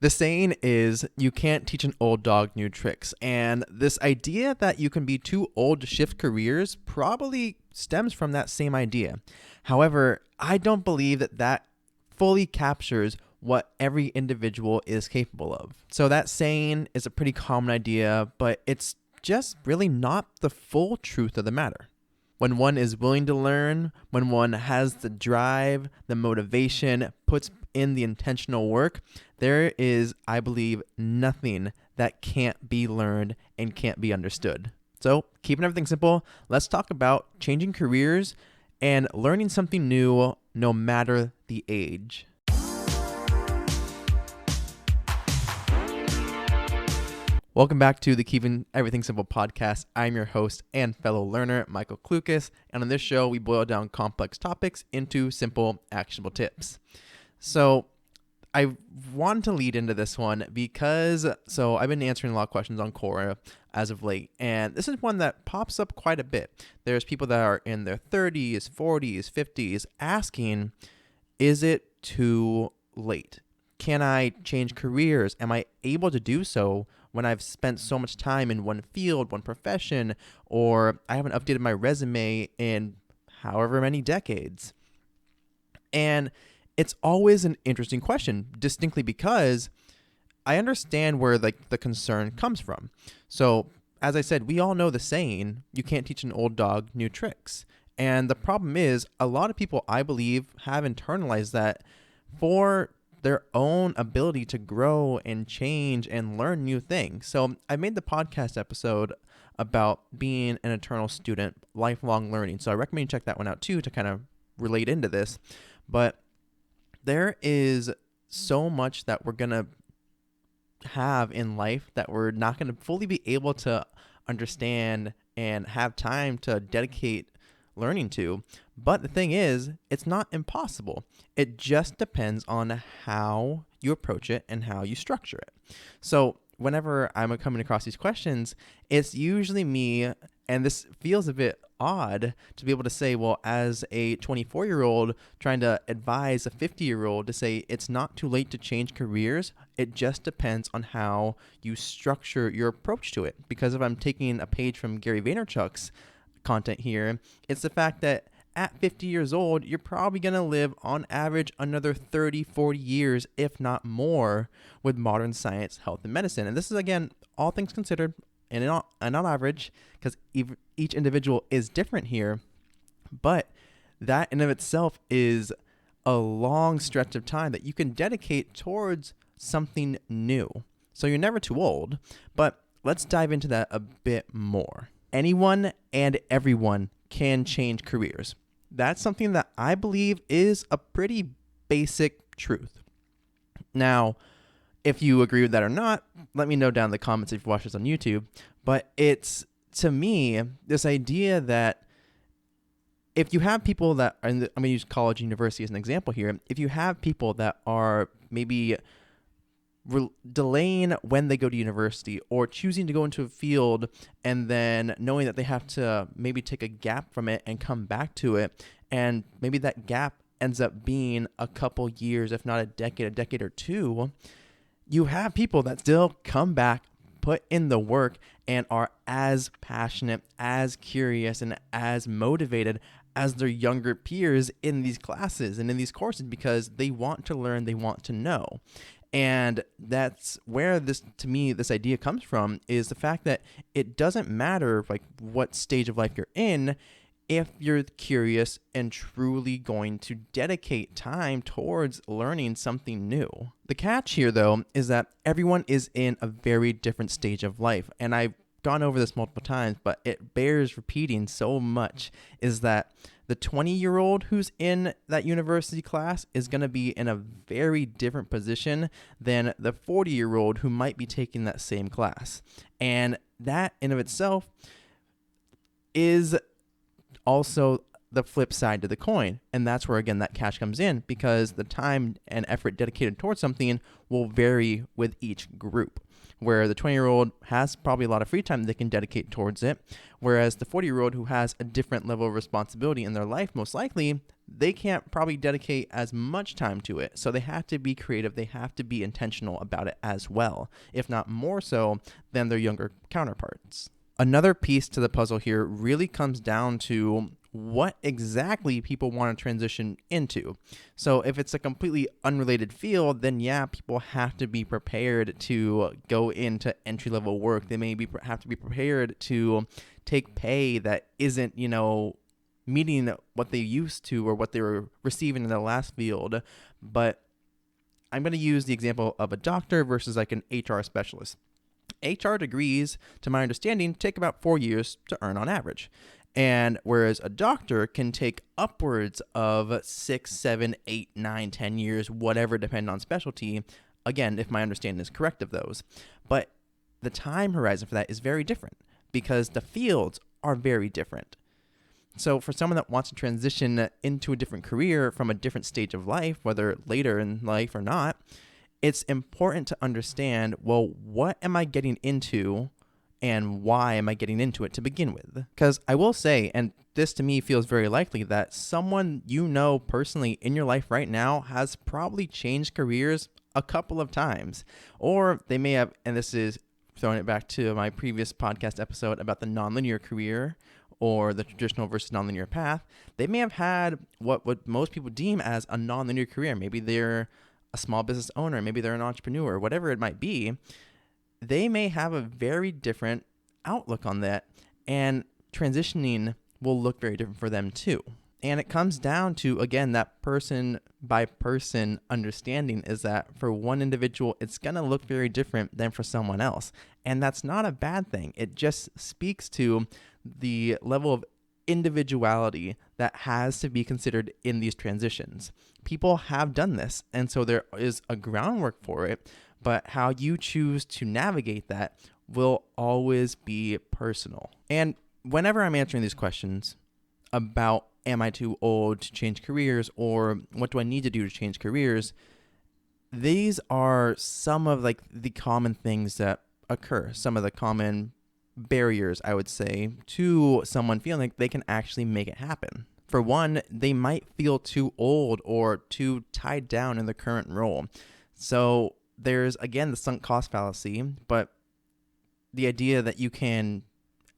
The saying is, you can't teach an old dog new tricks. And this idea that you can be too old to shift careers probably stems from that same idea. However, I don't believe that that fully captures what every individual is capable of. So that saying is a pretty common idea, but it's just really not the full truth of the matter. When one is willing to learn, when one has the drive, the motivation, puts in the intentional work, there is, I believe, nothing that can't be learned and can't be understood. So, keeping everything simple, let's talk about changing careers and learning something new no matter the age. Welcome back to the Keeping Everything Simple podcast. I'm your host and fellow learner, Michael Klucas, and on this show, we boil down complex topics into simple, actionable tips. So, I want to lead into this one because, I've been answering a lot of questions on Quora as of late, and this is one that pops up quite a bit. There's people that are in their 30s, 40s, 50s asking, is it too late? Can I change careers? Am I able to do so when I've spent so much time in one field, one profession, or I haven't updated my resume in however many decades? And it's always an interesting question, distinctly because I understand where the concern comes from. So, as I said, we all know the saying, you can't teach an old dog new tricks. And the problem is, a lot of people, I believe, have internalized that for their own ability to grow and change and learn new things. So I made the podcast episode about being an eternal student, lifelong learning. So I recommend you check that one out too to kind of relate into this. But there is so much that we're going to have in life that we're not going to fully be able to understand and have time to dedicate learning to. But the thing is, it's not impossible. It just depends on how you approach it and how you structure it. So whenever I'm coming across these questions, it's usually me, and this feels a bit odd to be able to say, well, as a 24-year-old trying to advise a 50-year-old to say it's not too late to change careers. It just depends on how you structure your approach to it. Because if I'm taking a page from Gary Vaynerchuk's content here, it's the fact that at 50 years old, you're probably going to live on average another 30, 40 years, if not more, with modern science, health, and medicine. And this is, again, all things considered, and on average, because each individual is different here. But that in of itself is a long stretch of time that you can dedicate towards something new. So you're never too old. But let's dive into that a bit more. Anyone and everyone can change careers. That's something that I believe is a pretty basic truth. Now, if you agree with that or not, let me know down in the comments if you watch this on YouTube. But it's, to me, this idea that if you have people that are I'm going to use college, university as an example here. If you have people that are maybe delaying when they go to university or choosing to go into a field and then knowing that they have to maybe take a gap from it and come back to it, and maybe that gap ends up being a couple years, if not a decade or two, you have people that still come back, put in the work, and are as passionate, as curious, and as motivated as their younger peers in these classes and in these courses because they want to learn, they want to know. And that's where this idea comes from, is the fact that it doesn't matter like what stage of life you're in if you're curious and truly going to dedicate time towards learning something new. The catch here, though, is that everyone is in a very different stage of life. And I've gone over this multiple times, but it bears repeating so much, is that the 20-year-old who's in that university class is going to be in a very different position than the 40-year-old who might be taking that same class. And that in of itself is also the flip side to the coin. And that's where, again, that cash comes in, because the time and effort dedicated towards something will vary with each group. Where the 20-year-old has probably a lot of free time they can dedicate towards it, whereas the 40-year-old who has a different level of responsibility in their life, most likely, they can't probably dedicate as much time to it. So they have to be creative. They have to be intentional about it as well, if not more so than their younger counterparts. Another piece to the puzzle here really comes down to what exactly people want to transition into. So if it's a completely unrelated field, then yeah, people have to be prepared to go into entry-level work. They may have to be prepared to take pay that isn't, meeting what they used to or what they were receiving in their last field. But I'm going to use the example of a doctor versus like an HR specialist. HR degrees, to my understanding, take about 4 years to earn on average. And whereas a doctor can take upwards of 6, 7, 8, 9, 10 years, whatever, depending on specialty, again, if my understanding is correct of those. But the time horizon for that is very different because the fields are very different. So for someone that wants to transition into a different career from a different stage of life, whether later in life or not, it's important to understand, well, what am I getting into and why am I getting into it to begin with? Because I will say, and this to me feels very likely, that someone personally in your life right now has probably changed careers a couple of times. Or they may have, and this is throwing it back to my previous podcast episode about the nonlinear career or the traditional versus nonlinear path, they may have had what most people deem as a nonlinear career. Maybe they're a small business owner, maybe they're an entrepreneur, whatever it might be. They may have a very different outlook on that, and transitioning will look very different for them too. And it comes down to, again, that person by person understanding is that for one individual, it's going to look very different than for someone else. And that's not a bad thing. It just speaks to the level of individuality that has to be considered in these transitions. People have done this, and so there is a groundwork for it. But how you choose to navigate that will always be personal. And whenever I'm answering these questions about am I too old to change careers or what do I need to do to change careers, these are some of like the common things that occur, some of the common barriers, I would say, to someone feeling like they can actually make it happen. For one, they might feel too old or too tied down in the current role. So there's, again, the sunk cost fallacy, but the idea that you can,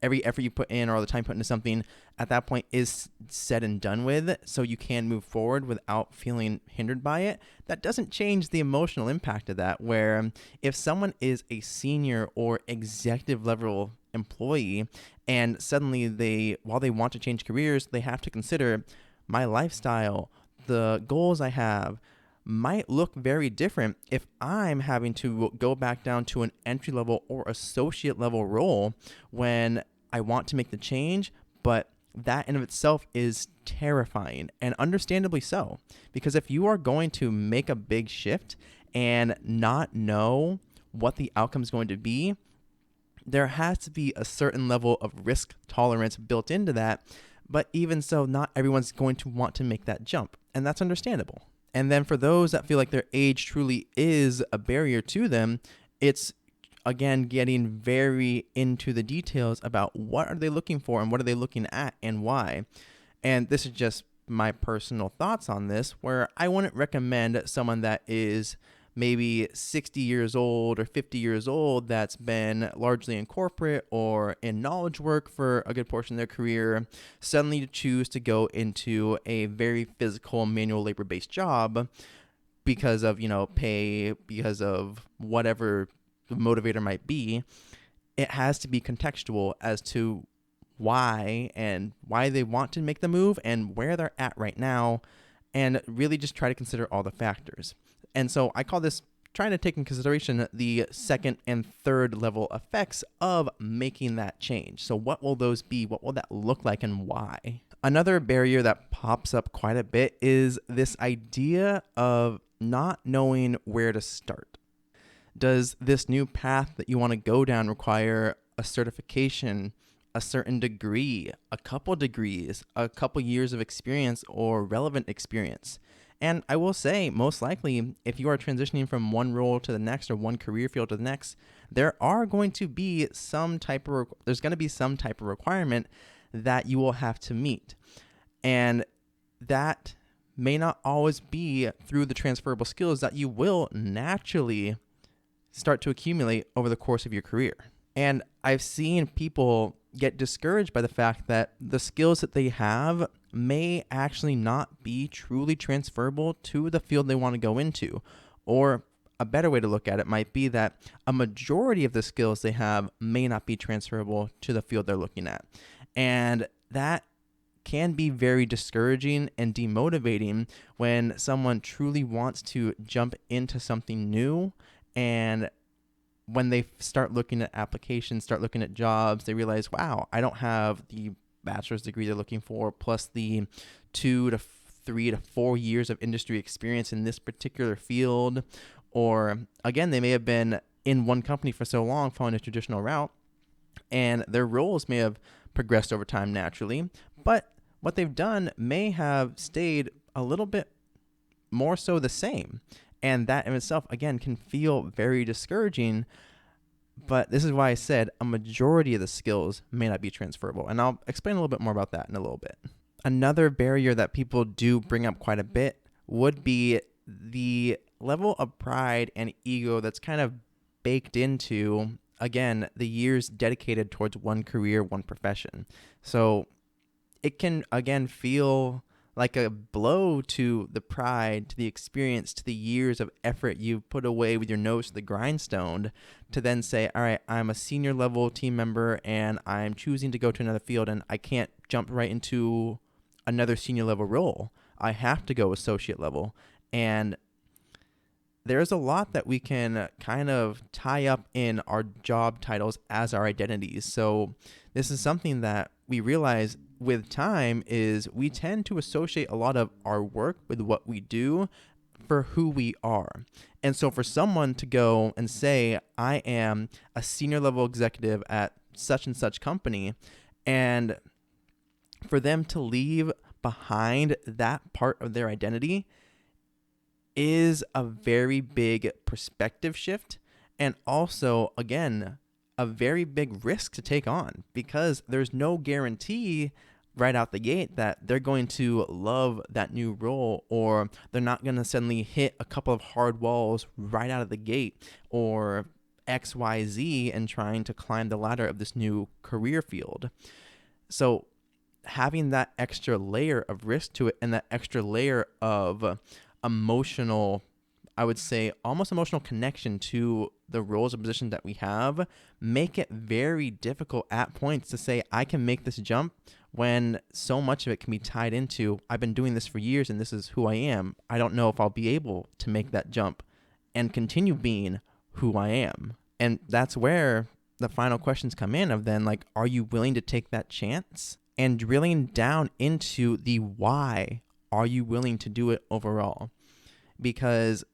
every effort you put in or all the time put into something at that point is said and done with, so you can move forward without feeling hindered by it. That doesn't change the emotional impact of that, where if someone is a senior or executive level employee and suddenly while they want to change careers, they have to consider my lifestyle, the goals I have, might look very different if I'm having to go back down to an entry level or associate level role when I want to make the change, but that in of itself is terrifying, and understandably so, because if you are going to make a big shift and not know what the outcome is going to be, there has to be a certain level of risk tolerance built into that. But even so, not everyone's going to want to make that jump, and that's understandable. And then for those that feel like their age truly is a barrier to them, it's, again, getting very into the details about what are they looking for and what are they looking at and why. And this is just my personal thoughts on this, where I wouldn't recommend someone that is maybe 60 years old or 50 years old that's been largely in corporate or in knowledge work for a good portion of their career suddenly to choose to go into a very physical manual labor based job because of, pay, because of whatever the motivator might be. It has to be contextual as to why they want to make the move and where they're at right now, and really just try to consider all the factors. And so I call this trying to take in consideration the second and third level effects of making that change. So what will those be? What will that look like and why? Another barrier that pops up quite a bit is this idea of not knowing where to start. Does this new path that you want to go down require a certification, a certain degree, a couple degrees, a couple years of experience or relevant experience. And I will say, most likely, if you are transitioning from one role to the next or one career field to the next, there's going to be some type of requirement that you will have to meet. And that may not always be through the transferable skills that you will naturally start to accumulate over the course of your career. And I've seen people get discouraged by the fact that the skills that they have may actually not be truly transferable to the field they want to go into. Or a better way to look at it might be that a majority of the skills they have may not be transferable to the field they're looking at. And that can be very discouraging and demotivating when someone truly wants to jump into something new, and when they start looking at applications, start looking at jobs, they realize, wow, I don't have the bachelor's degree they're looking for, plus the 2 to 3 to 4 years of industry experience in this particular field. Or again, they may have been in one company for so long following a traditional route, and their roles may have progressed over time naturally, but what they've done may have stayed a little bit more so the same. And that in itself, again, can feel very discouraging. But this is why I said a majority of the skills may not be transferable. And I'll explain a little bit more about that in a little bit. Another barrier that people do bring up quite a bit would be the level of pride and ego that's kind of baked into, again, the years dedicated towards one career, one profession. So it can, again, feel like a blow to the pride, to the experience, to the years of effort you put away with your nose to the grindstone, to then say, all right, I'm a senior level team member and I'm choosing to go to another field, and I can't jump right into another senior level role. I have to go associate level. And there's a lot that we can kind of tie up in our job titles as our identities. So this is something that we realize with time is we tend to associate a lot of our work with what we do for who we are. And so for someone to go and say, I am a senior level executive at such and such company, and for them to leave behind that part of their identity is a very big perspective shift, and also, again, a very big risk to take on, because there's no guarantee right out the gate that they're going to love that new role, or they're not going to suddenly hit a couple of hard walls right out of the gate, or XYZ, and trying to climb the ladder of this new career field. So having that extra layer of risk to it, and that extra layer of emotional, I would say almost emotional connection to the roles and positions that we have, make it very difficult at points to say, I can make this jump, when so much of it can be tied into, I've been doing this for years and this is who I am. I don't know if I'll be able to make that jump and continue being who I am. And that's where the final questions come in of then, like, are you willing to take that chance? And drilling down into the why are you willing to do it overall? Because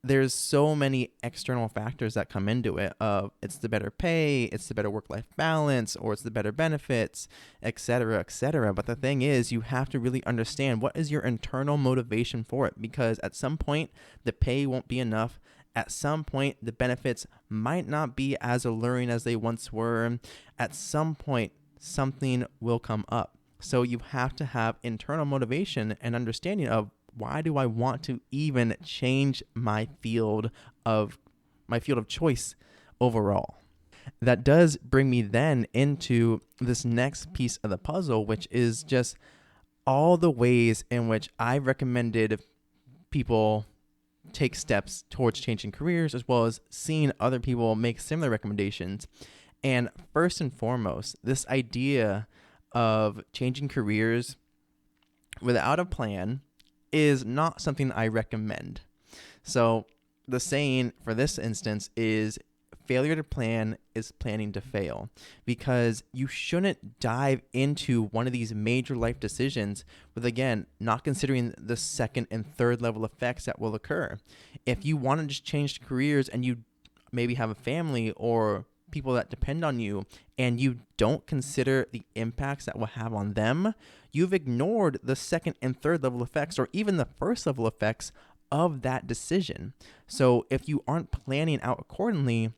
there's so many external factors that come into it. It's the better pay, it's the better work-life balance, or it's the better benefits, etc., etc. But the thing is, you have to really understand what is your internal motivation for it, because at some point, the pay won't be enough. At some point, the benefits might not be as alluring as they once were. At some point, something will come up. So you have to have internal motivation and understanding of, why do I want to even change my field of choice overall? That does bring me then into this next piece of the puzzle, which is just all the ways in which I recommended people take steps towards changing careers, as well as seeing other people make similar recommendations. And first and foremost, this idea of changing careers without a plan is not something I recommend. So the saying for this instance is, failure to plan is planning to fail, because you shouldn't dive into one of these major life decisions with, again, not considering the second and third level effects that will occur. If you want to just change careers and you maybe have a family or people that depend on you and you don't consider the impacts that will have on them, you've ignored the second and third level effects, or even the first level effects of that decision. So if you aren't planning out accordingly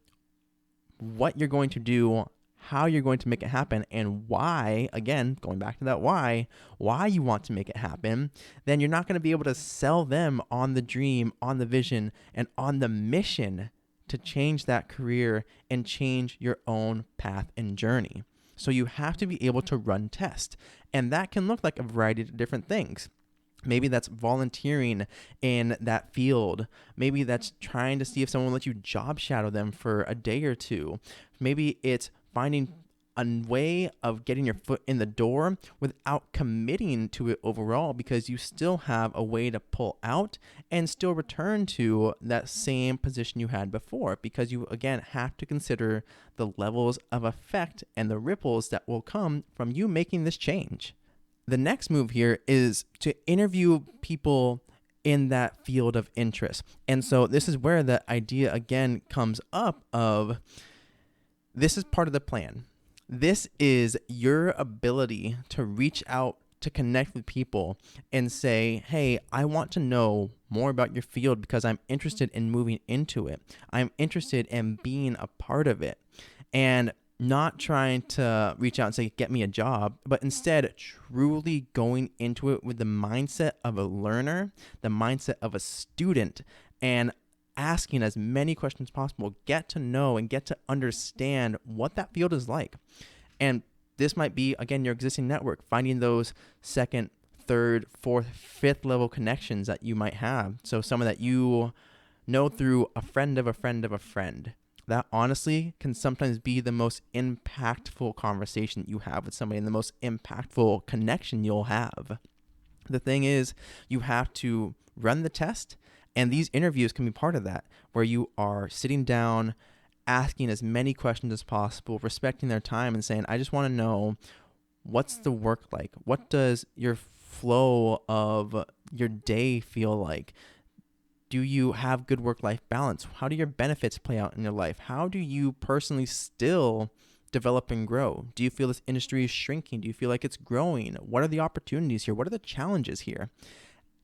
what you're going to do, how you're going to make it happen, and why, again, going back to that why you want to make it happen, then you're not going to be able to sell them on the dream, on the vision, and on the mission to change that career and change your own path and journey. So you have to be able to run tests, and that can look like a variety of different things. Maybe that's volunteering in that field. Maybe that's trying to see if someone will let you job shadow them for a day or two. Maybe it's finding a way of getting your foot in the door without committing to it overall, because you still have a way to pull out and still return to that same position you had before, because you, again, have to consider the levels of effect and the ripples that will come from you making this change. The next move here is to interview people in that field of interest. And so this is where the idea again comes up of, this is part of the plan. This is your ability to reach out, to connect with people and say, hey, I want to know more about your field because I'm interested in moving into it. I'm interested in being a part of it. And not trying to reach out and say, get me a job, but instead truly going into it with the mindset of a learner, the mindset of a student, and asking as many questions as possible. Get to know and get to understand what that field is like. And this might be, again, your existing network, finding those second, third, fourth, fifth level connections that you might have. So someone that you know through a friend of a friend of a friend. That honestly can sometimes be the most impactful conversation you have with somebody and the most impactful connection you'll have. The thing is, you have to run the test, and these interviews can be part of that, where you are sitting down, asking as many questions as possible, respecting their time and saying, I just want to know, what's the work like? What does your flow of your day feel like? Do you have good work-life balance? How do your benefits play out in your life? How do you personally still develop and grow? Do you feel this industry is shrinking? Do you feel like it's growing? What are the opportunities here? What are the challenges here?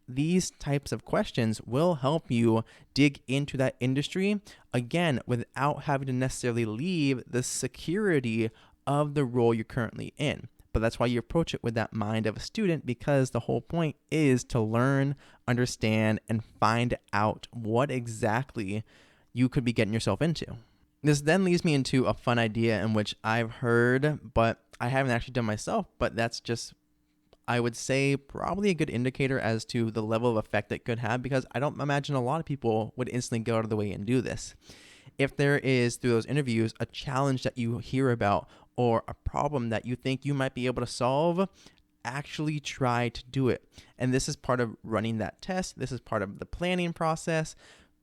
These types of questions will help you dig into that industry, again, without having to necessarily leave the security of the role you're currently in. But that's why you approach it with that mind of a student, because the whole point is to learn, understand, and find out what exactly you could be getting yourself into. This then leads me into a fun idea in which I've heard, but I haven't actually done myself, but that's just, I would say, probably a good indicator as to the level of effect it could have, because I don't imagine a lot of people would instantly go out of the way and do this. If there is, through those interviews, a challenge that you hear about or a problem that you think you might be able to solve, actually try to do it. And this is part of running that test. This is part of the planning process.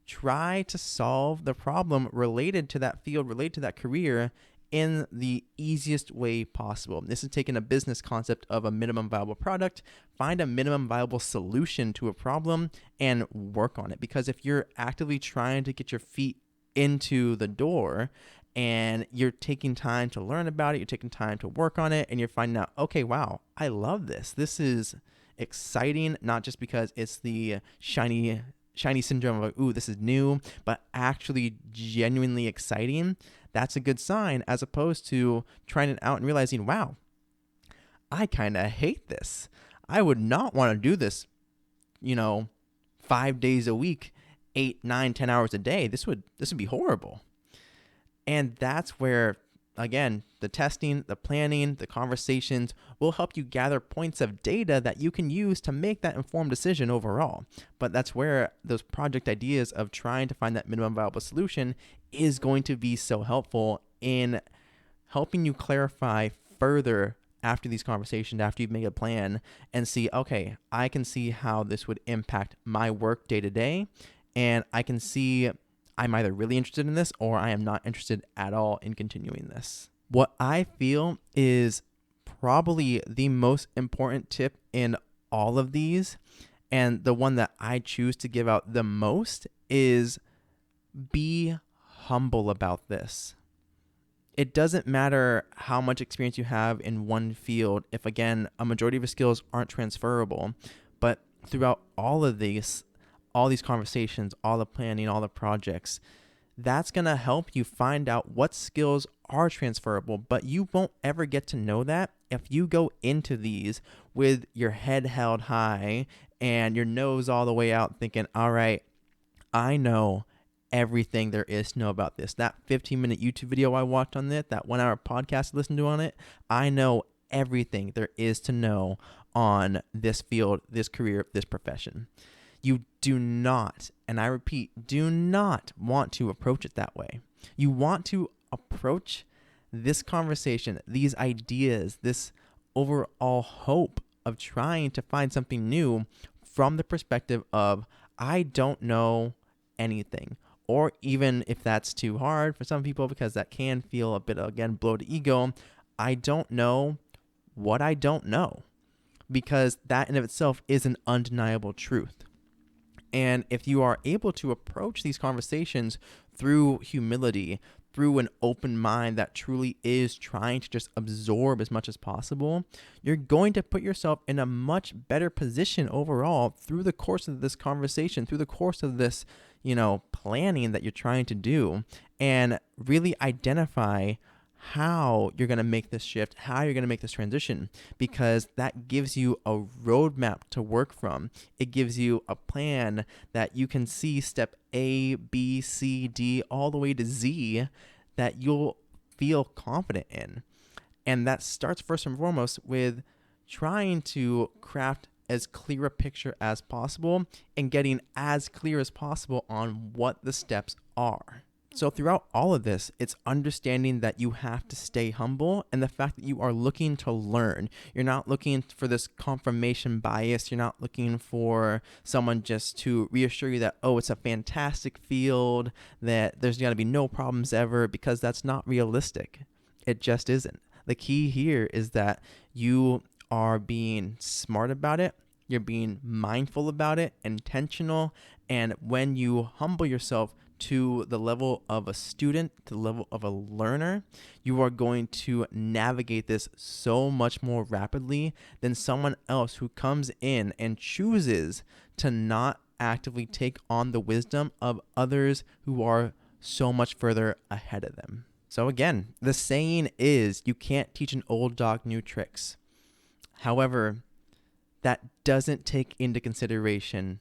Try to solve the problem related to that field, related to that career, in the easiest way possible. This is taking a business concept of a minimum viable product, find a minimum viable solution to a problem, and work on it. Because if you're actively trying to get your feet into the door and you're taking time to learn about it, you're taking time to work on it, and you're finding out, okay, wow, I love this. This is exciting, not just because it's the shiny syndrome of like, ooh, this is new, but actually genuinely exciting. That's a good sign, as opposed to trying it out and realizing, wow, I kind of hate this. I would not want to do this, 5 days a week, 8, 9, 10 hours a day. This would be horrible. And that's where, again, the testing, the planning, the conversations will help you gather points of data that you can use to make that informed decision overall. But that's where those project ideas of trying to find that minimum viable solution is going to be so helpful in helping you clarify further after these conversations, after you've made a plan, and see, okay, I can see how this would impact my work day to day, and I can see I'm either really interested in this or I am not interested at all in continuing this. What I feel is probably the most important tip in all of these, and the one that I choose to give out the most, is be humble about this. It doesn't matter how much experience you have in one field if, again, a majority of your skills aren't transferable. But throughout all these conversations, all the planning, all the projects, that's going to help you find out what skills are transferable. But you won't ever get to know that if you go into these with your head held high and your nose all the way out thinking, all right, I know everything there is to know about this. That 15-minute YouTube video I watched on it, that 1-hour podcast I listened to on it, I know everything there is to know on this field, this career, this profession. You do not, and I repeat, do not want to approach it that way. You want to approach this conversation, these ideas, this overall hope of trying to find something new from the perspective of, I don't know anything. Or even if that's too hard for some people, because that can feel a bit, again, blow to ego, I don't know what I don't know, because that in of itself is an undeniable truth. And if you are able to approach these conversations through humility, through an open mind that truly is trying to just absorb as much as possible, you're going to put yourself in a much better position overall through the course of this conversation, through the course of this, planning that you're trying to do, and really identify how you're going to make this shift, how you're going to make this transition, because that gives you a roadmap to work from. It gives you a plan that you can see step A, B, C, D, all the way to Z that you'll feel confident in. And that starts first and foremost with trying to craft as clear a picture as possible and getting as clear as possible on what the steps are. So throughout all of this, it's understanding that you have to stay humble, and the fact that you are looking to learn. You're not looking for this confirmation bias. You're not looking for someone just to reassure you that, oh, it's a fantastic field, that there's going to be no problems ever, because that's not realistic. It just isn't. The key here is that you are being smart about it. You're being mindful about it, intentional. And when you humble yourself to the level of a student, to the level of a learner, you are going to navigate this so much more rapidly than someone else who comes in and chooses to not actively take on the wisdom of others who are so much further ahead of them. So again, the saying is, you can't teach an old dog new tricks. However, that doesn't take into consideration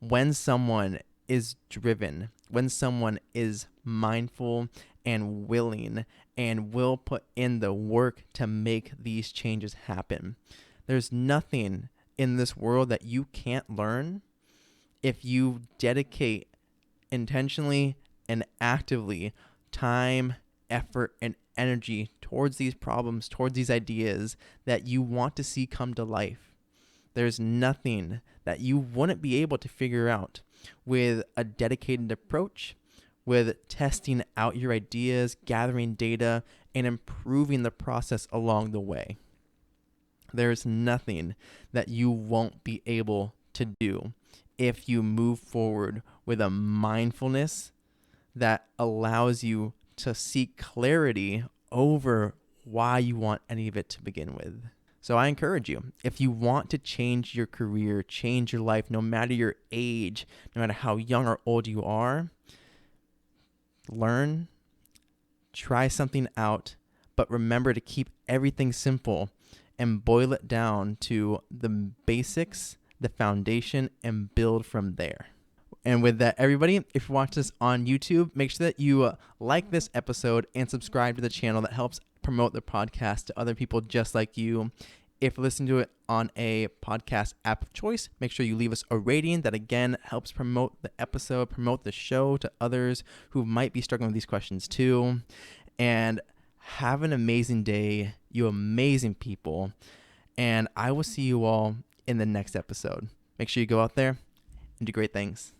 when someone is driven, when someone is mindful and willing and will put in the work to make these changes happen. There's nothing in this world that you can't learn if you dedicate intentionally and actively time, effort, and energy towards these problems, towards these ideas that you want to see come to life. There's nothing that you wouldn't be able to figure out with a dedicated approach, with testing out your ideas, gathering data, and improving the process along the way. There's nothing that you won't be able to do if you move forward with a mindfulness that allows you to seek clarity over why you want any of it to begin with. So I encourage you, if you want to change your career, change your life, no matter your age, no matter how young or old you are, learn, try something out, but remember to keep everything simple and boil it down to the basics, the foundation, and build from there. And with that, everybody, if you watch this on YouTube, make sure that you like this episode and subscribe to the channel. That helps promote the podcast to other people just like you. If you listen to it on a podcast app of choice, make sure you leave us a rating. That, again, helps promote the episode, promote the show to others who might be struggling with these questions too. And have an amazing day, you amazing people. And I will see you all in the next episode. Make sure you go out there and do great things.